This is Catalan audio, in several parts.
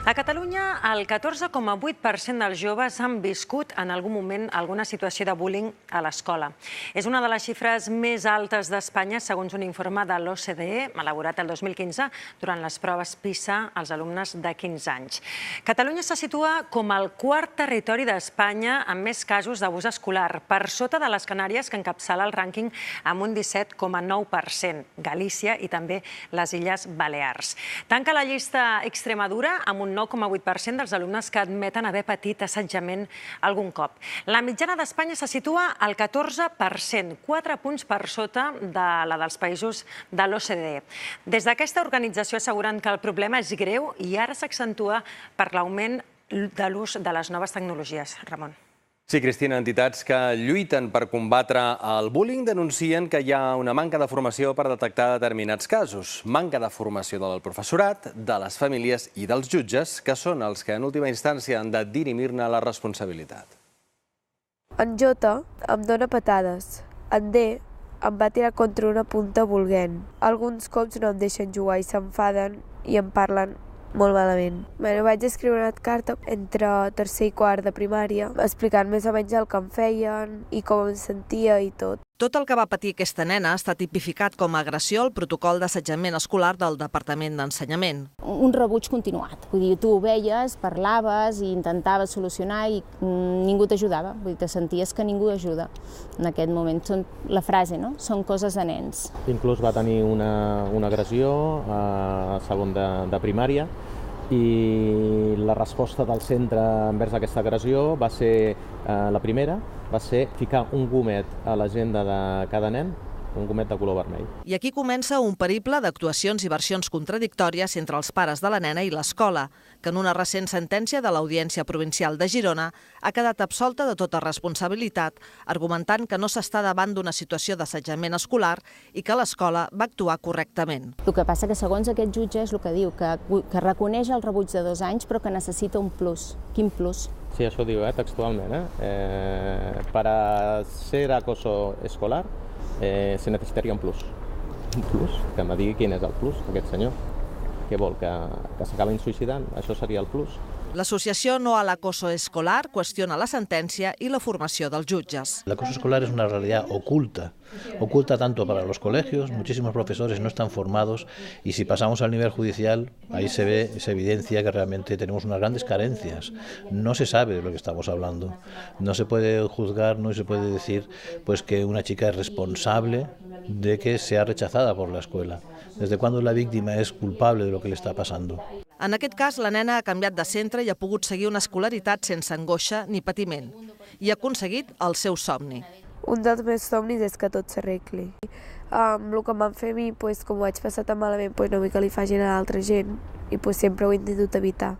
A Catalunya, el 14,8% dels joves han viscut en algun moment alguna situació de bullying a l'escola. És una de les xifres més altes d'Espanya, segons un informe de l'OCDE, elaborat el 2015, durant les proves PISA als alumnes de 15 anys. Catalunya se situa com el quart territori d'Espanya amb més casos d'abús escolar, per sota de les Canàries, que encapçala el rànquing amb un 17,9%, Galícia i també les Illes Balears. Tanca la llista Extremadura amb un 9,8% dels alumnes que admeten haver patit assetjament algun cop. La mitjana d'Espanya se situa al 14%, 4 punts per sota de la dels països de l'OCDE. Des d'aquesta organització asseguren que el problema és greu i ara s'accentua per l'augment de l'ús de les noves tecnologies. Ramon. Sí, Cristina, entitats que lluiten per combatre el bullying denuncien que hi ha una manca de formació per detectar determinats casos. Manca de formació del professorat, de les famílies i dels jutges, que són els que en última instància han de dirimir-ne la responsabilitat. En Jota em dóna patades. En D em va tirar contra una punta volent. Alguns cops no em deixen jugar i s'enfaden i em parlen molt malament. Vaig escriure una carta entre tercer i quart de primària, explicant més o menys el que em feien i com em sentia i tot. Tot el que va patir aquesta nena està tipificat com a agressió al protocol d'assetjament escolar del Departament d'Ensenyament. Un rebuig continuat. Vull dir, tu ho veies, parlaves i intentaves solucionar i ningú t'ajudava. Vull dir, te senties que ningú ajuda. En aquest moment, la frase, no? Són coses de nens. Inclús va tenir una agressió a segon de primària i la resposta del centre envers aquesta agressió va ser la primera, va ser ficar un gomet a l'agenda de cada nen, un gomet de color vermell. I aquí comença un periple d'actuacions i versions contradictòries entre els pares de la nena i l'escola, que en una recent sentència de l'Audiència Provincial de Girona ha quedat absolta de tota responsabilitat, argumentant que no s'està davant d'una situació d'assetjament escolar i que l'escola va actuar correctament. El que passa que segons aquest jutge és el que diu, que reconeix el rebuig de 2 anys però que necessita un plus. Quin plus? Sí, això ho diu textualment. Para ser acoso escolar se necessitaria un plus. Un plus? Que em digui quin és el plus, aquest senyor. Què vol, que s'acabin suïcidant? Això seria el plus. L'associació No a l'Acoso Escolar qüestiona la sentència i la formació dels jutges. El acoso escolar es una realidad oculta tanto para los colegios, muchísimos profesores no están formados y si pasamos al nivel judicial, ahí se evidencia que realmente tenemos unas grandes carencias. No se sabe de lo que estamos hablando. No se puede juzgar, no se puede decir pues que una chica es responsable de que sea rechazada por la escuela. ¿Desde cuándo la víctima es culpable de lo que le está pasando? En aquest cas, la nena ha canviat de centre i ha pogut seguir una escolaritat sense angoixa ni patiment. I ha aconseguit el seu somni. Un dels meus somnis és que tot s'arregli. El que em van fer a mi, com ho vaig passar tan malament, no vull que li facin a l'altra gent i sempre ho he intentat evitar.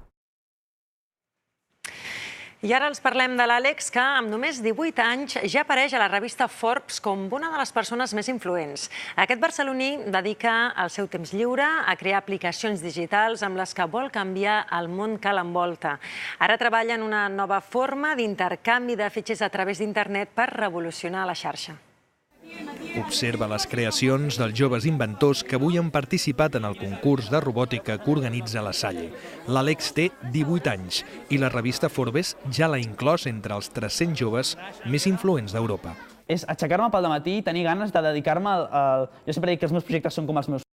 I ara els parlem de l'Àlex, que amb només 18 anys ja apareix a la revista Forbes com una de les persones més influents. Aquest barceloní dedica el seu temps lliure a crear aplicacions digitals amb les que vol canviar el món que l'envolta. Ara treballa en una nova forma d'intercanvi de fitxers a través d'internet per revolucionar la xarxa. Observa les creacions dels joves inventors que avui han participat en el concurs de robòtica que organitza la Salle. L'Àlex té 18 anys i la revista Forbes ja l'ha inclòs entre els 300 joves més influents d'Europa. És aixecar-me pel dematí i tenir ganes de dedicar-me al... Jo sempre dic que els meus projectes són com els meus